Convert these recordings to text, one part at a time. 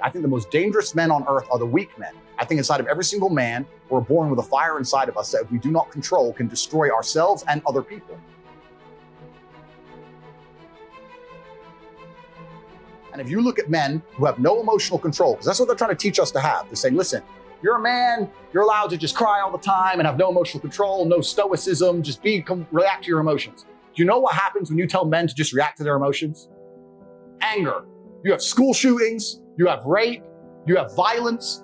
I think the most dangerous men on earth are the weak men. I think inside of every single man, we're born with a fire inside of us that if we do not control, can destroy ourselves and other people. And if you look at men who have no emotional control, because that's what they're trying to teach us to have. They're saying, listen, you're a man, you're allowed to just cry all the time and have no emotional control, no stoicism, just react to your emotions. Do you know what happens when you tell men to just react to their emotions? Anger. You have school shootings, you have rape, you have violence.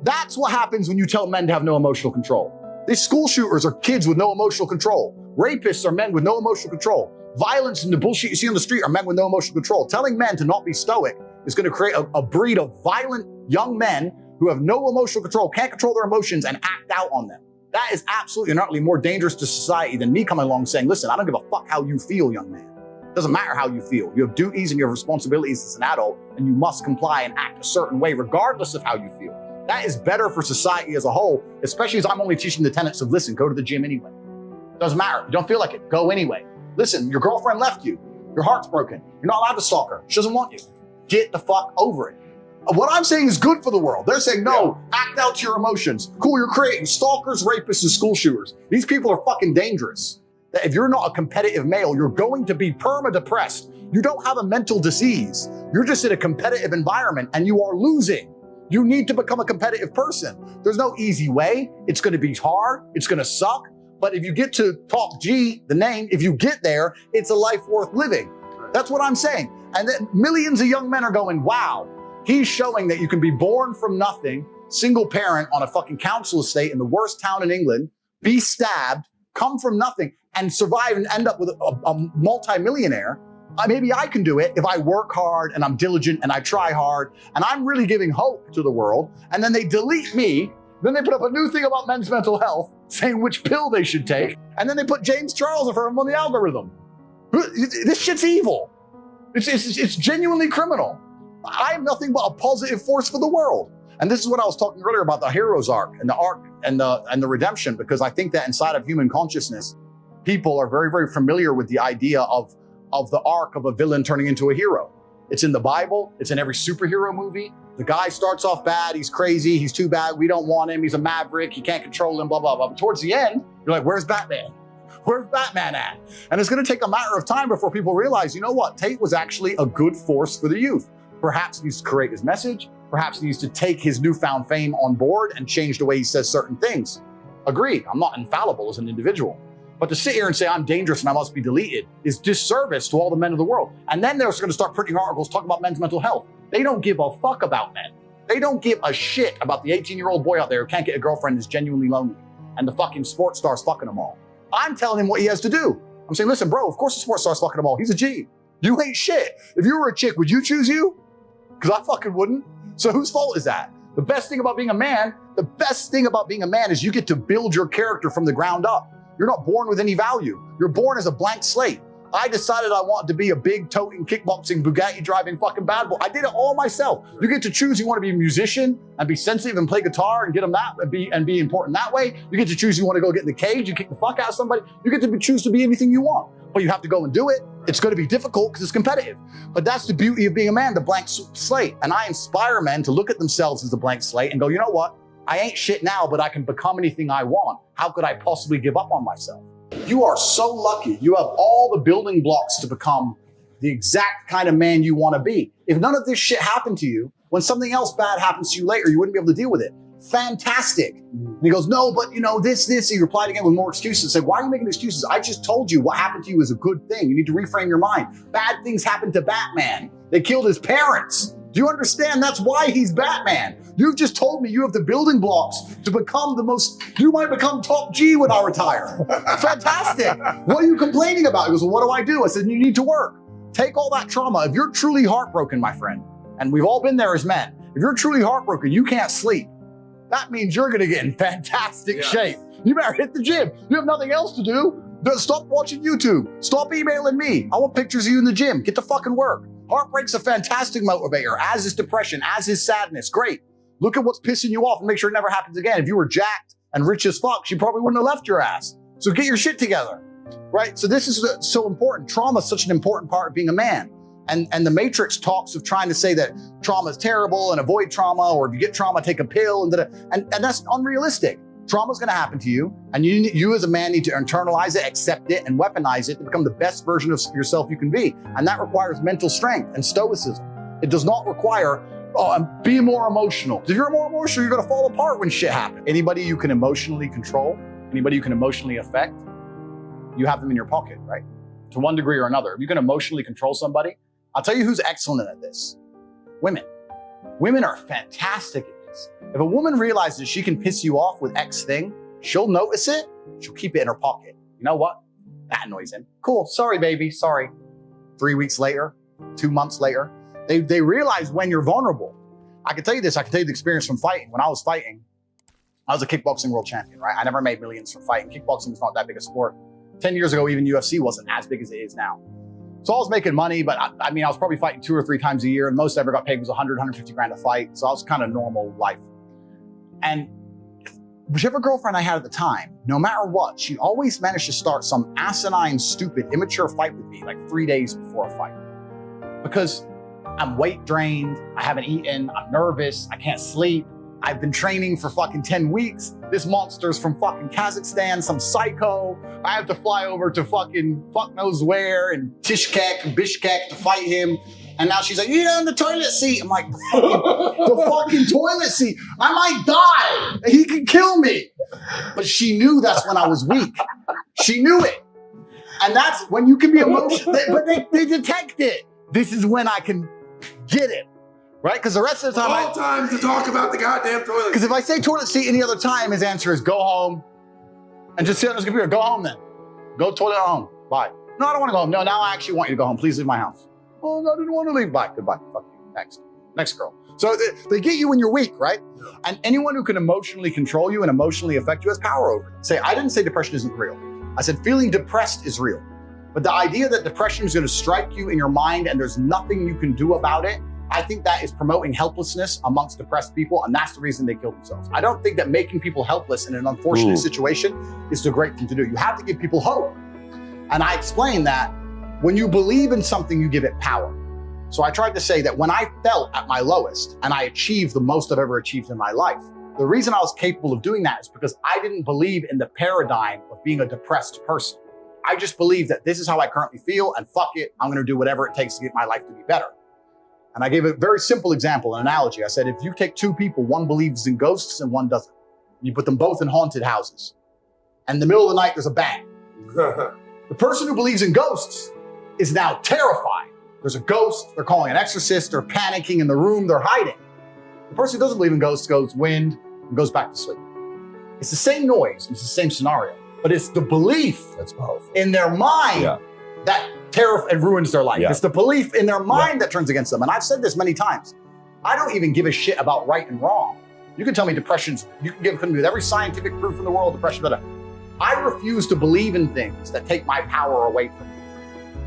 That's what happens when you tell men to have no emotional control. These school shooters are kids with no emotional control. Rapists are men with no emotional control. Violence and the bullshit you see on the street are men with no emotional control. Telling men to not be stoic is going to create a breed of violent young men who have no emotional control, can't control their emotions, and act out on them. That is absolutely and utterly more dangerous to society than me coming along saying, listen, I don't give a fuck how you feel, young man. It doesn't matter how you feel. You have duties and you have responsibilities as an adult, and you must comply and act a certain way regardless of how you feel. That is better for society as a whole, especially as I'm only teaching the tenets of, listen, go to the gym anyway. Doesn't matter. You don't feel like it. Go anyway. Listen, your girlfriend left you. Your heart's broken. You're not allowed to stalk her. She doesn't want you. Get the fuck over it. What I'm saying is good for the world. They're saying, no, act out your emotions. Cool, you're creating stalkers, rapists, and school shooters. These people are fucking dangerous. That if you're not a competitive male, you're going to be perma-depressed. You don't have a mental disease. You're just in a competitive environment and you are losing. You need to become a competitive person. There's no easy way. It's going to be hard. It's going to suck. But if you get to top G, the name, if you get there, it's a life worth living. That's what I'm saying. And then millions of young men are going, wow, he's showing that you can be born from nothing, single parent on a fucking council estate in the worst town in England, be stabbed, come from nothing, and survive and end up with a multi-millionaire. Maybe I can do it if I work hard and I'm diligent and I try hard and I'm really giving hope to the world. And then they delete me. Then they put up a new thing about men's mental health, saying which pill they should take. And then they put James Charles for him on the algorithm. This shit's evil. It's genuinely criminal. I am nothing but a positive force for the world. And this is what I was talking earlier about the hero's arc and the redemption, because I think that inside of human consciousness, people are very, very familiar with the idea of the arc of a villain turning into a hero. It's in the Bible. It's in every superhero movie. The guy starts off bad. He's crazy. He's too bad. We don't want him. He's a maverick. You can't control him, blah, blah, blah. But towards the end, you're like, where's Batman? Where's Batman at? And it's going to take a matter of time before people realize, you know what? Tate was actually a good force for the youth. Perhaps he needs to create his message. Perhaps he needs to take his newfound fame on board and change the way he says certain things. Agreed. I'm not infallible as an individual. But to sit here and say I'm dangerous and I must be deleted is disservice to all the men of the world. And then they're going to start printing articles talking about men's mental health. They don't give a fuck about men. They don't give a shit about the 18-year-old boy out there who can't get a girlfriend and is genuinely lonely. And the fucking sports star's fucking them all. I'm telling him what he has to do. I'm saying, listen, bro, of course the sports star's fucking them all. He's a G. You ain't shit. If you were a chick, would you choose you? Because I fucking wouldn't. So whose fault is that? The best thing about being a man is you get to build your character from the ground up. You're not born with any value. You're born as a blank slate. I decided I wanted to be a big toting, kickboxing, Bugatti driving fucking bad boy. I did it all myself. You get to choose you want to be a musician and be sensitive and play guitar and get them that and be important that way. You get to choose you want to go get in the cage and kick the fuck out of somebody. You get to choose to be anything you want, but you have to go and do it. It's going to be difficult because it's competitive. But that's the beauty of being a man, the blank slate. And I inspire men to look at themselves as a blank slate and go, you know what? I ain't shit now, but I can become anything I want. How could I possibly give up on myself? You are so lucky. You have all the building blocks to become the exact kind of man you want to be. If none of this shit happened to you, when something else bad happens to you later, you wouldn't be able to deal with it. Fantastic. And he goes, no, but you know, this. He replied again with more excuses. Said, why are you making excuses? I just told you what happened to you is a good thing. You need to reframe your mind. Bad things happened to Batman. They killed his parents. Do you understand? That's why he's Batman. You've just told me you have the building blocks to become you might become top G when I retire. Fantastic. What are you complaining about? He goes, well, what do? I said, you need to work. Take all that trauma. If you're truly heartbroken, my friend, and we've all been there as men, if you're truly heartbroken, you can't sleep. That means you're going to get in fantastic shape. You better hit the gym. You have nothing else to do. Stop watching YouTube. Stop emailing me. I want pictures of you in the gym. Get to fucking work. Heartbreak's a fantastic motivator, as is depression, as is sadness. Great. Look at what's pissing you off and make sure it never happens again. If you were jacked and rich as fuck, she probably wouldn't have left your ass. So get your shit together, right? So this is so important. Trauma is such an important part of being a man. And the Matrix talks of trying to say that trauma is terrible and avoid trauma, or if you get trauma, take a pill, and that's unrealistic. Trauma is going to happen to you, and you as a man need to internalize it, accept it, and weaponize it to become the best version of yourself you can be. And that requires mental strength and stoicism. It does not require, be more emotional. If you're more emotional, you're going to fall apart when shit happens. Anybody you can emotionally control, anybody you can emotionally affect, you have them in your pocket, right? To one degree or another. If you can emotionally control somebody, I'll tell you who's excellent at this. Women. Women are fantastic at this. If a woman realizes she can piss you off with X thing, she'll notice it, she'll keep it in her pocket. You know what? That annoys him. Cool, sorry baby, sorry. 3 weeks later, 2 months later, they realize when you're vulnerable. I can tell you this, I can tell you the experience from fighting. When I was fighting, I was a kickboxing world champion, right? I never made millions from fighting. Kickboxing was not that big a sport. 10 years ago, even UFC wasn't as big as it is now. So I was making money, but I mean, I was probably fighting 2 or 3 times a year, and most I ever got paid was 100, 150 grand a fight. So I was kind of normal life. And whichever girlfriend I had at the time, no matter what, she always managed to start some asinine, stupid, immature fight with me like 3 days before a fight. Because I'm weight drained, I haven't eaten, I'm nervous, I can't sleep. I've been training for fucking 10 weeks. This monster's from fucking Kazakhstan, some psycho. I have to fly over to fucking fuck knows where and Bishkek to fight him. And now she's like, you're on the toilet seat. I'm like, the fucking toilet seat. I might die. He could kill me. But she knew that's when I was weak. She knew it. And that's when you can be emotional. But they detect it. This is when I can get it. Right? Because the rest of the time, all times to talk about the goddamn toilet. Because if I say toilet seat any other time, his answer is go home and just sit on his computer. Go home then. Go toilet at home. Bye. No, I don't want to go home. No, now I actually want you to go home. Please leave my house. Oh, no, I didn't want to leave. Bye. Goodbye. Fuck you. Next girl. So they get you when you're weak, right? And anyone who can emotionally control you and emotionally affect you has power over you. I didn't say depression isn't real. I said feeling depressed is real. But the idea that depression is going to strike you in your mind and there's nothing you can do about it, I think that is promoting helplessness amongst depressed people, and that's the reason they kill themselves. I don't think that making people helpless in an unfortunate situation is the great thing to do. You have to give people hope. And I explained that when you believe in something, you give it power. So I tried to say that when I felt at my lowest and I achieved the most I've ever achieved in my life, the reason I was capable of doing that is because I didn't believe in the paradigm of being a depressed person. I just believed that this is how I currently feel, and fuck it, I'm gonna do whatever it takes to get my life to be better. And I gave a very simple example, an analogy. I said, if you take 2 people, one believes in ghosts and one doesn't. You put them both in haunted houses. And in the middle of the night, there's a bang. The person who believes in ghosts is now terrified. There's a ghost, they're calling an exorcist, they're panicking in the room, they're hiding. The person who doesn't believe in ghosts goes wind and goes back to sleep. It's the same noise, it's the same scenario, but it's the belief that's powerful in their mind that and ruins their life. It's the belief in their mind that turns against them. And I've said this many times. I don't even give a shit about right and wrong. You can tell me depression's, you can give me with every scientific proof in the world, depression, I refuse to believe in things that take my power away from me.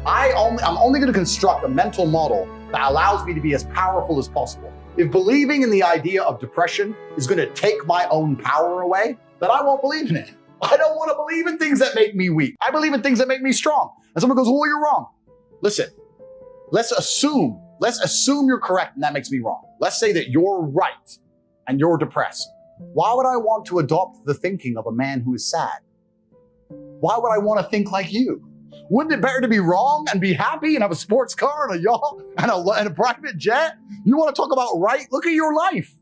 I'm only going to construct a mental model that allows me to be as powerful as possible. If believing in the idea of depression is going to take my own power away, then I won't believe in it. I don't want to believe in things that make me weak. I believe in things that make me strong. And someone goes, oh, you're wrong. Listen, let's assume you're correct and that makes me wrong. Let's say that you're right and you're depressed. Why would I want to adopt the thinking of a man who is sad? Why would I want to think like you? Wouldn't it better to be wrong and be happy and have a sports car and a yacht and a private jet? You want to talk about right? Look at your life.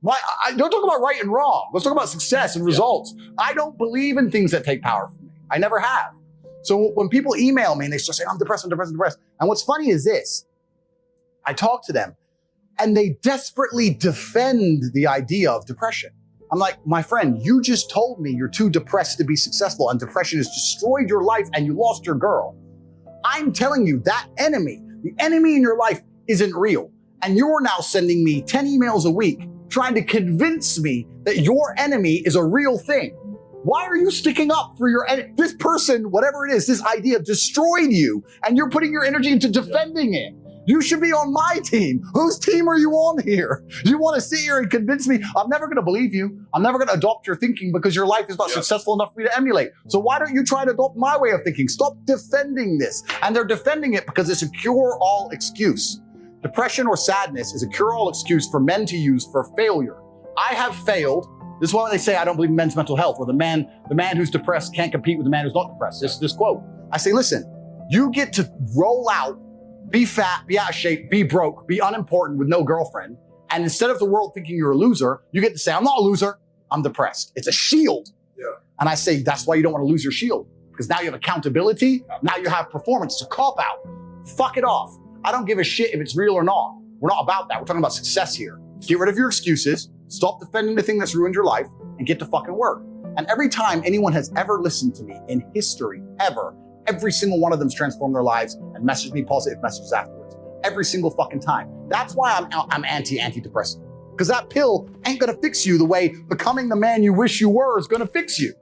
I don't talk about right and wrong. Let's talk about success and results. I don't believe in things that take power from me. I never have. So when people email me and they start saying, I'm depressed. And what's funny is this, I talk to them and they desperately defend the idea of depression. I'm like, my friend, you just told me you're too depressed to be successful and depression has destroyed your life and you lost your girl. I'm telling you that the enemy in your life isn't real. And you're now sending me 10 emails a week trying to convince me that your enemy is a real thing. Why are you sticking up for your enemy? This person, whatever it is, this idea destroyed you, and you're putting your energy into defending it. You should be on my team. Whose team are you on here? You want to sit here and convince me? I'm never going to believe you. I'm never going to adopt your thinking because your life is not successful enough for me to emulate. So why don't you try to adopt my way of thinking? Stop defending this. And they're defending it because it's a cure-all excuse. Depression or sadness is a cure-all excuse for men to use for failure. I have failed. This is why they say I don't believe in men's mental health, or the man who's depressed can't compete with the man who's not depressed. This quote. I say, listen, you get to roll out, be fat, be out of shape, be broke, be unimportant with no girlfriend. And instead of the world thinking you're a loser, you get to say, I'm not a loser, I'm depressed. It's a shield. Yeah. And I say, that's why you don't want to lose your shield. Because now you have accountability, now you have performance. It's a cop-out. Fuck it off. I don't give a shit if it's real or not. We're not about that. We're talking about success here. Get rid of your excuses, stop defending the thing that's ruined your life, and get to fucking work. And every time anyone has ever listened to me in history, ever, every single one of them's transformed their lives and messaged me positive messages afterwards. Every single fucking time. That's why I'm antidepressant. Because that pill ain't gonna fix you the way becoming the man you wish you were is gonna fix you.